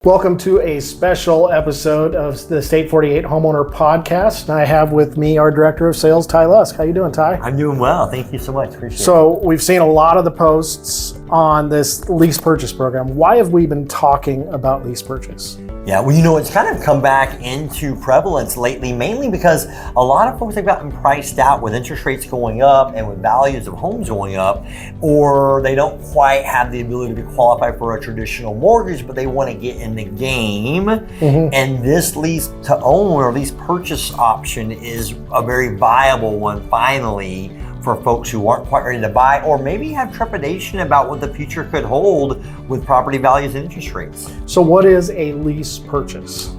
Welcome to a special episode of the State 48 Homeowner Podcast. And I have with me our Director of Sales, Ty Lusk. How you doing, Ty? I'm doing well. Thank you so much. Appreciate it. So we've seen a lot of the posts on this lease purchase program. Why have we been talking about lease purchase? Yeah, well, it's kind of come back into prevalence lately, mainly because a lot of folks have gotten priced out with interest rates going up and with values of homes going up, or they don't quite have the ability to qualify for a traditional mortgage, but they want to get in the game. And this lease to own or lease purchase option is a very viable one, finally, for folks who aren't quite ready to buy or maybe have trepidation about what the future could hold with property values and interest rates. So what is a lease purchase?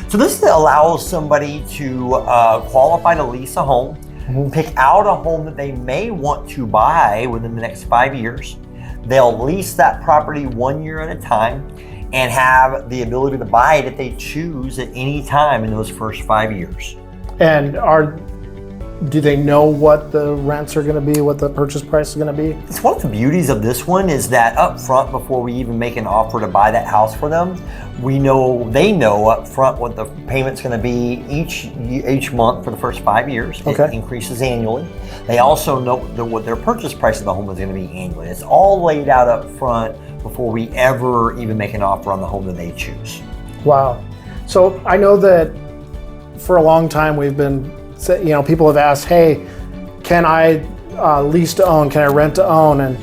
So this allows somebody to qualify to lease a home, pick out a home that they may want to buy within the next 5 years. They'll lease that property 1 year at a time and have the ability to buy it if they choose at any time in those first 5 years. And do they know what the rents are going to be, what the purchase price is going to be? It's one of the beauties of this one is that up front, before we even make an offer to buy that house for them, they know up front what the payment's going to be each month for the first 5 years. Okay. It increases annually. They also know what their purchase price of the home is going to be annually. It's all laid out up front before we ever even make an offer on the home that they choose. Wow. So I know that for a long time we've been, people have asked, hey, can I lease to own? Can I rent to own? And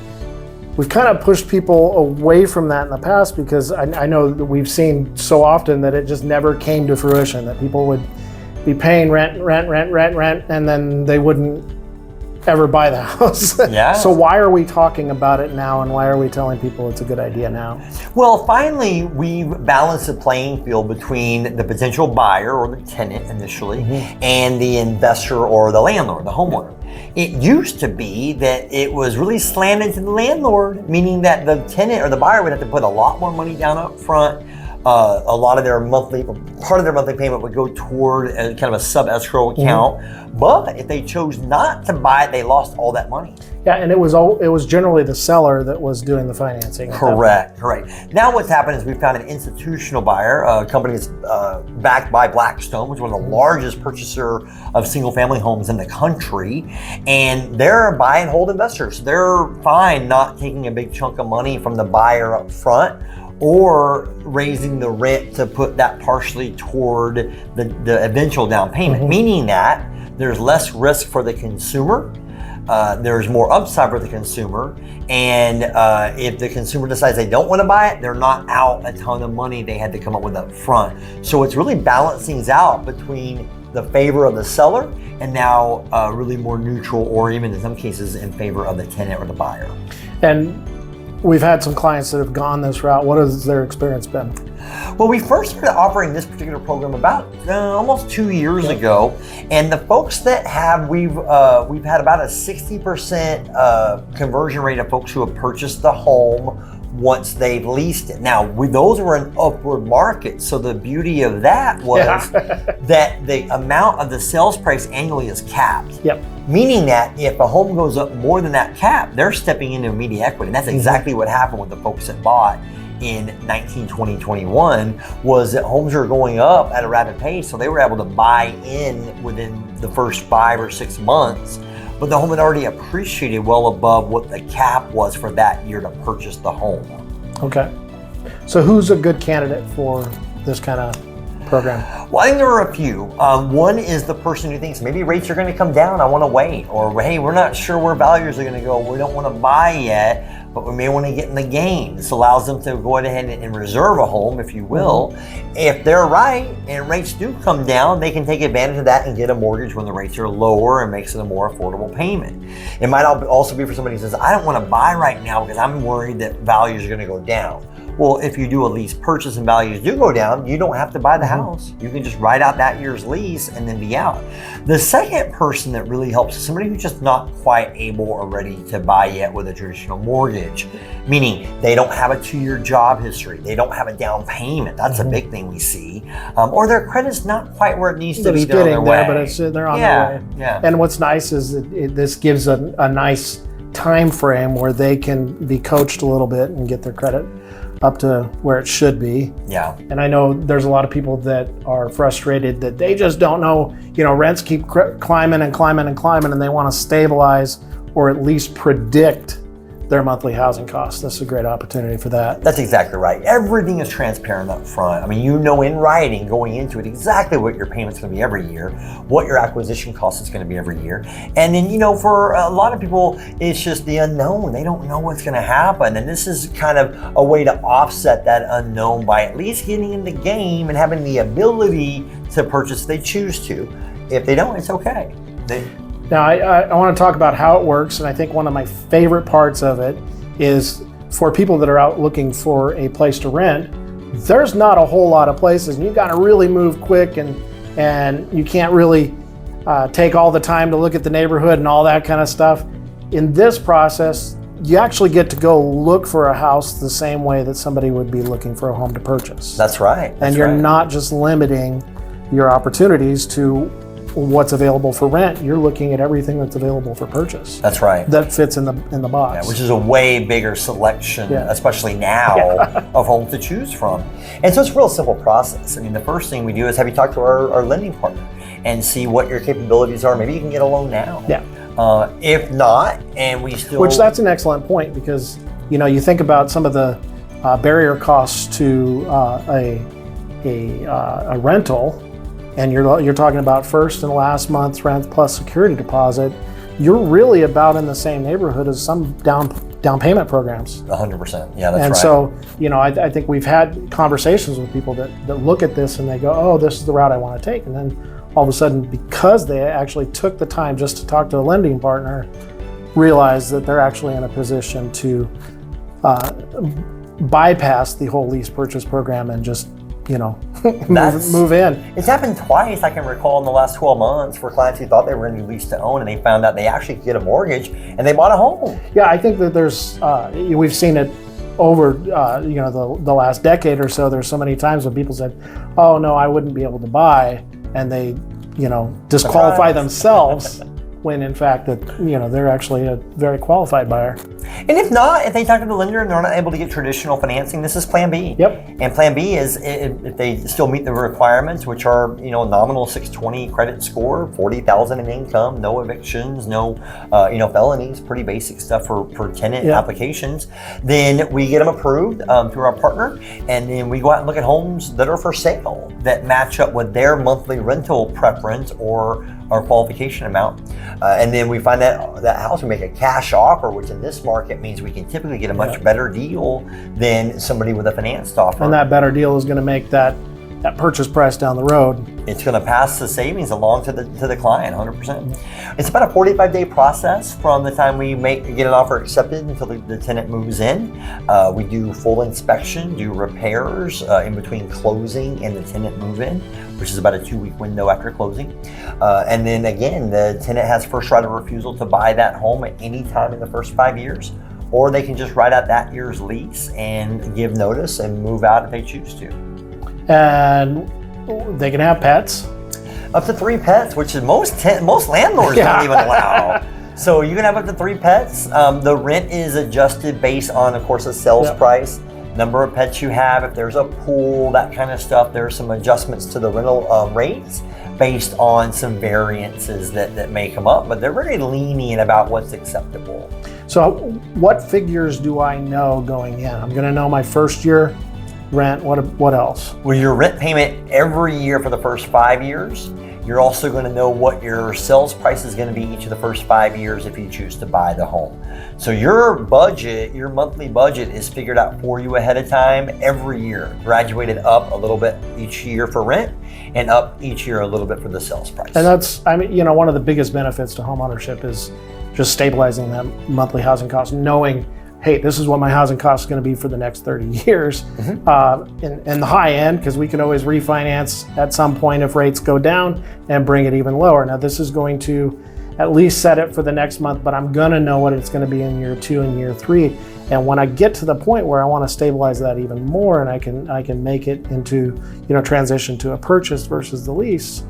we've kind of pushed people away from that in the past because I know that we've seen so often that it just never came to fruition, that people would be paying rent, and then they wouldn't ever buy the house. Yeah. So why are we talking about it now, and why are we telling people it's a good idea now? Well, finally, we've balanced the playing field between the potential buyer or the tenant initially and the investor or the landlord, the homeowner. It used to be that it was really slanted to the landlord, meaning that the tenant or the buyer would have to put a lot more money down up front. A lot of part of their monthly payment would go toward kind of a sub-escrow account. But if they chose not to buy it, they lost all that money. Yeah, and it was generally the seller that was doing the financing. Correct. Now what's happened is we've found an institutional buyer, a company that's backed by Blackstone, which is one of the largest purchaser of single-family homes in the country, and they're buy and hold investors. They're fine not taking a big chunk of money from the buyer up front, or raising the rent to put that partially toward the eventual down payment, meaning that there's less risk for the consumer, there's more upside for the consumer, and if the consumer decides they don't want to buy it, they're not out a ton of money they had to come up with up front. So it's really balancing out between the favor of the seller and now really more neutral, or even in some cases in favor of the tenant or the buyer. And we've had some clients that have gone this route. What has their experience been? Well, we first started offering this particular program about almost 2 years ago, and the folks that we've had about a 60% conversion rate of folks who have purchased the home once they've leased it. Now, those were an upward market, so the beauty of that was that the amount of the sales price annually is capped. Yep. Meaning that if a home goes up more than that cap, they're stepping into immediate equity. And that's exactly what happened with the folks that bought in 19, 20, 21, was that homes are going up at a rapid pace, so they were able to buy in within the first 5 or 6 months. But the home had already appreciated well above what the cap was for that year to purchase the home. Okay. So who's a good candidate for this kind of program? Well, I think there are a few. One is the person who thinks maybe rates are going to come down, I want to wait. Or, hey, we're not sure where values are going to go, we don't want to buy yet, but we may want to get in the game. This allows them to go ahead and reserve a home, if you will. If they're right and rates do come down, they can take advantage of that and get a mortgage when the rates are lower and makes it a more affordable payment. It might also be for somebody who says, I don't want to buy right now because I'm worried that values are going to go down. Well, if you do a lease purchase and values do go down, you don't have to buy the house. You can just write out that year's lease and then be out. The second person that really helps is somebody who's just not quite able or ready to buy yet with a traditional mortgage, meaning they don't have a 2-year job history, they don't have a down payment. That's a big thing we see. Or their credit's not quite where it needs to be. It's getting there, but they're on their way. Yeah. And what's nice is that this gives a nice time frame where they can be coached a little bit and get their credit up to where it should be. Yeah. And I know there's a lot of people that are frustrated that they just don't know, rents keep climbing and climbing and climbing, and they want to stabilize or at least predict their monthly housing costs. This is a great opportunity for that. That's exactly right. Everything is transparent up front. I mean, in writing going into it exactly what your payment's going to be every year, what your acquisition cost is going to be every year. And then, for a lot of people, it's just the unknown. They don't know what's going to happen. And this is kind of a way to offset that unknown by at least getting in the game and having the ability to purchase if they choose to. If they don't, it's okay. Now, I want to talk about how it works, and I think one of my favorite parts of it is for people that are out looking for a place to rent, there's not a whole lot of places, and you got to really move quick, and you can't really take all the time to look at the neighborhood and all that kind of stuff. In this process, you actually get to go look for a house the same way that somebody would be looking for a home to purchase. That's right. And you're not just limiting your opportunities to what's available for rent. You're looking at everything that's available for purchase. That's right. That fits in the box. Yeah, which is a way bigger selection, especially now, of homes to choose from. And so it's a real simple process. I mean, the first thing we do is have you talk to our lending partner and see what your capabilities are. Maybe you can get a loan now. Yeah. If not, and we still... Which that's an excellent point, because you think about some of the barrier costs to a rental, and you're talking about first and last month's rent plus security deposit, you're really about in the same neighborhood as some down payment programs. 100%. Yeah, that's right. And so, I think we've had conversations with people that look at this and they go, oh, this is the route I want to take. And then all of a sudden, because they actually took the time just to talk to a lending partner, realize that they're actually in a position to bypass the whole lease purchase program and just move in. It's happened twice, I can recall, in the last 12 months for clients who thought they were going to lease to own, and they found out they actually could get a mortgage and they bought a home. Yeah, I think that there's, we've seen it over, the last decade or so. There's so many times when people said, oh no, I wouldn't be able to buy, and they, disqualify themselves when in fact that, they're actually a very qualified buyer. And if not, if they talk to the lender and they're not able to get traditional financing, this is Plan B. Yep. And Plan B is if they still meet the requirements, which are nominal 620 credit score, 40,000 in income, no evictions, no felonies, pretty basic stuff for tenant applications. Then we get them approved through our partner, and then we go out and look at homes that are for sale that match up with their monthly rental preference or our qualification amount. And then we find that house, we make a cash offer, which in this market means we can typically get a much better deal than somebody with a financed offer. And that better deal is going to make that purchase price down the road. It's going to pass the savings along to the client, 100%. It's about a 45-day process from the time we get an offer accepted until the tenant moves in. We do full inspection, do repairs in between closing and the tenant move-in, which is about a 2-week window after closing. And then again, the tenant has first right of refusal to buy that home at any time in the first 5 years, or they can just write out that year's lease and give notice and move out if they choose to. And they can have pets. Up to 3 pets, which is most landlords don't even allow. So you can have up to 3 pets. The rent is adjusted based on, of course, the sales price, number of pets you have, if there's a pool, that kind of stuff. There are some adjustments to the rental rates based on some variances that may come up, but they're very lenient about what's acceptable. So what figures do I know going in? I'm going to know my first year rent. What else? Well, your rent payment every year for the first 5 years. You're also going to know what your sales price is going to be each of the first 5 years if you choose to buy the home. So your budget, your monthly budget, is figured out for you ahead of time every year, graduated up a little bit each year for rent and up each year a little bit for the sales price. And that's, one of the biggest benefits to homeownership is just stabilizing that monthly housing cost, knowing, hey, this is what my housing cost is going to be for the next 30 years. In the high end, because we can always refinance at some point if rates go down and bring it even lower. Now, this is going to at least set it for the next month, but I'm going to know what it's going to be in year 2 and year 3. And when I get to the point where I want to stabilize that even more, and I can make it into, transition to a purchase versus the lease,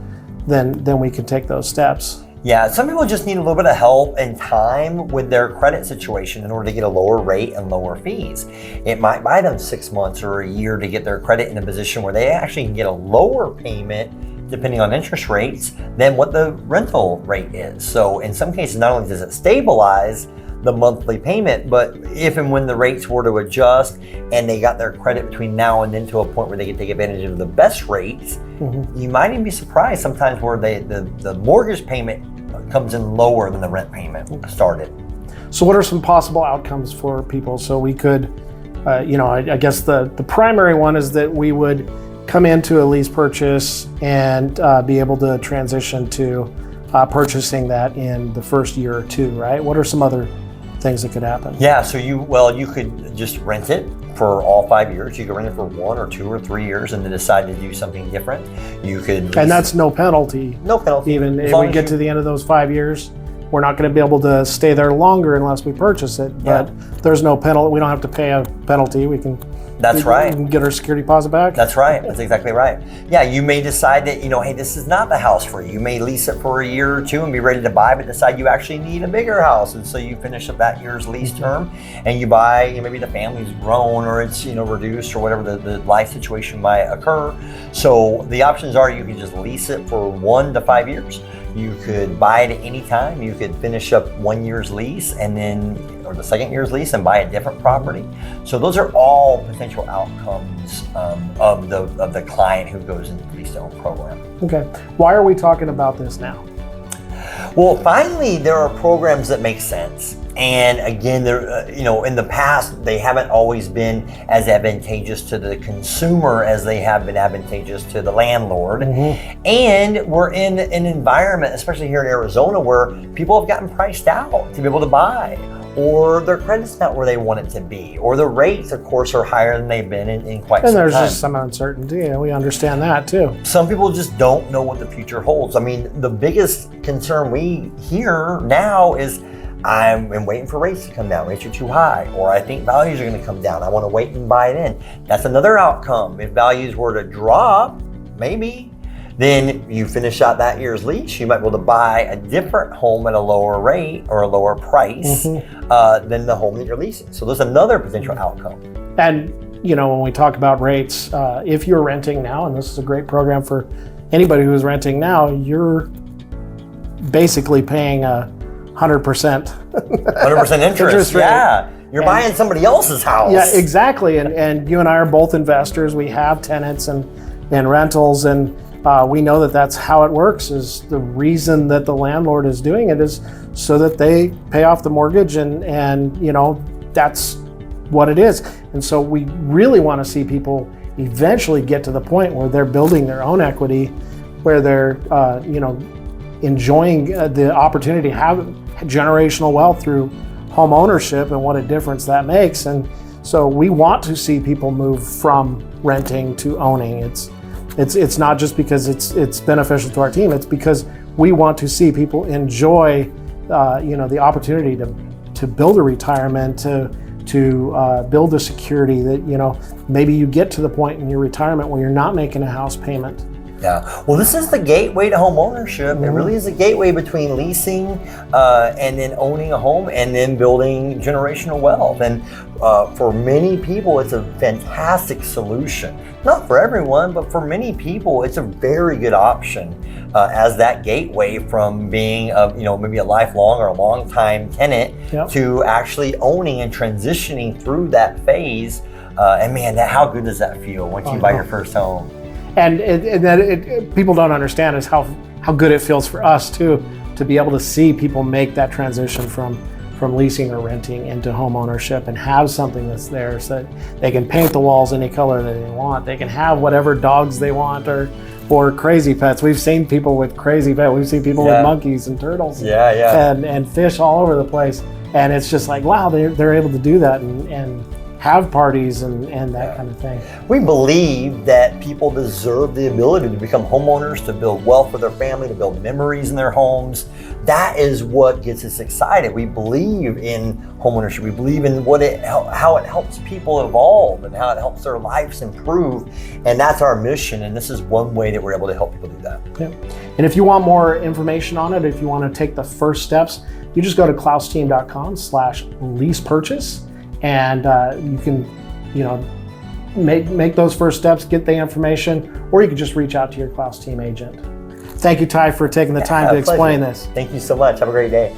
then we can take those steps. Yeah, some people just need a little bit of help and time with their credit situation in order to get a lower rate and lower fees. It might buy them 6 months or a year to get their credit in a position where they actually can get a lower payment depending on interest rates than what the rental rate is. So in some cases, not only does it stabilize the monthly payment, but if and when the rates were to adjust and they got their credit between now and then to a point where they can take advantage of the best rates, you might even be surprised sometimes where the mortgage payment comes in lower than the rent payment started. So what are some possible outcomes for people? So we could, I guess the primary one is that we would come into a lease purchase and be able to transition to purchasing that in the first year or two, right? What are some other things that could happen? Yeah, so you could just rent it for all 5 years. You could rent it for 1 or 2 or 3 years and then decide to do something different. You could, and that's no penalty. No penalty. Even if we get to the end of those 5 years, we're not going to be able to stay there longer unless we purchase it. But there's no penalty. We don't have to pay a penalty. We can. That's right. We can get our security deposit back. That's right. That's exactly right. Yeah, you may decide that, hey, this is not the house for you. You may lease it for a year or two and be ready to buy, but decide you actually need a bigger house. And so you finish up that year's lease term and you buy, maybe the family's grown or it's, reduced or whatever the life situation might occur. So the options are you can just lease it for 1 to 5 years. You could buy it at any time. You could finish up 1 year's lease or the second year's lease and buy a different property. So those are all potential outcomes of the client who goes into the lease to own program. Okay. Why are we talking about this now? Well, finally, there are programs that make sense. And again, in the past, they haven't always been as advantageous to the consumer as they have been advantageous to the landlord. And we're in an environment, especially here in Arizona, where people have gotten priced out to be able to buy, or their credit's not where they want it to be, or the rates, of course, are higher than they've been in quite some time. And there's just some uncertainty, and we understand that too. Some people just don't know what the future holds. I mean, the biggest concern we hear now is, I'm waiting for rates to come down. Rates are too high, or I think values are going to come down. I want to wait and buy it in. That's another outcome. If values were to drop, maybe, then you finish out that year's lease. You might be able to buy a different home at a lower rate or a lower price than the home that you're leasing. So there's another potential outcome. And when we talk about rates, if you're renting now, and this is a great program for anybody who's renting now, you're basically paying a 100% interest rate. Yeah, you're buying somebody else's house. Yeah, exactly. And you and I are both investors. We have tenants and rentals, and we know that that's how it works. Is the reason that the landlord is doing it is so that they pay off the mortgage, and that's what it is. And so we really want to see people eventually get to the point where they're building their own equity, where they're enjoying the opportunity to have generational wealth through home ownership, and what a difference that makes. And so we want to see people move from renting to owning. It's not just because it's beneficial to our team. It's because we want to see people enjoy the opportunity to build a retirement, to build a security that maybe you get to the point in your retirement where you're not making a house payment. Yeah, well, this is the gateway to home ownership. It really is a gateway between leasing and then owning a home and then building generational wealth. And for many people, it's a fantastic solution. Not for everyone, but for many people, it's a very good option as that gateway from being maybe a lifelong or a long time tenant to actually owning and transitioning through that phase. And man, how good does that feel once you buy your first home? And people don't understand is how good it feels for us too, to be able to see people make that transition from leasing or renting into home ownership and have something that's there, so that they can paint the walls any color that they want. They can have whatever dogs they want or crazy pets. We've seen people with crazy pets. We've seen people with monkeys and turtles and fish all over the place. And it's just like, wow, they're able to do that and have parties and that kind of thing. We believe that people deserve the ability to become homeowners, to build wealth for their family, to build memories in their homes. That is what gets us excited. We believe in homeownership. We believe in how it helps people evolve and how it helps their lives improve. And that's our mission. And this is one way that we're able to help people do that. Yeah. And if you want more information on it, if you want to take the first steps, you just go to klausteam.com/lease purchase, and you can, make those first steps, get the information, or you can just reach out to your Klaus Team agent. Thank you, Ty, for taking the time to explain this. Thank you so much. Have a great day.